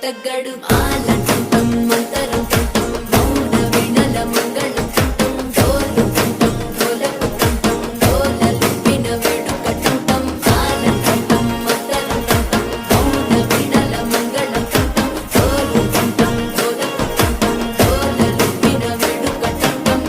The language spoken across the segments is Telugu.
తగ్గడు ఆలంటుంటం మంతరం టుంటం మౌన వీణల మంగళం టుంటం డోలు టుంటం డోలకు టుంటం డోలలిపిన వేడుక టుంటం ఆలంటుంటం మంతరం టుంటం మౌన వీణల మంగళం టుంటం డోలు టుంటం డోలకు టుంటం డోలలిపిన వేడుక టుంటం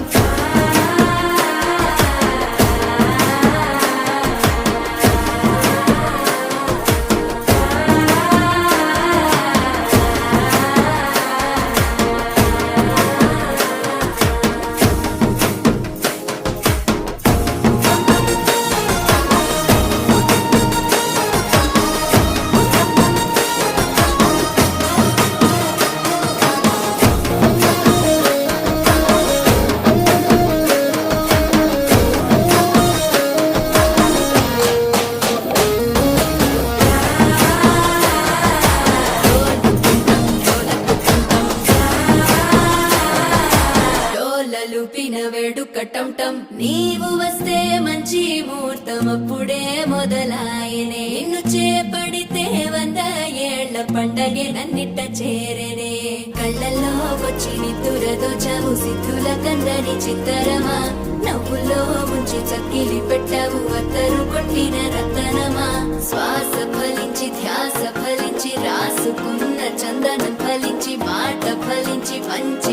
డోలలుపిన వేడుక టంటం నీవు వస్తే మంచి ముహూర్తం అప్పుడే మొదలాయనే నిన్ను చేపడితే 100 ఏళ్ల పండగే నన్నిట్ట చేరనే కళ్ళల్లో వచ్చి నిద్దురతో చవు సిద్ధుల కందని చిత్తరమా నవ్వులో ముంచి చక్కిలి పెట్టవు అత్తరు కొట్టిన రతనమా శ్వాస ఫలించి ధ్యాస ఫలించి రాసుకున్న చందనం ఫలించి మాట ఫలించి పంచ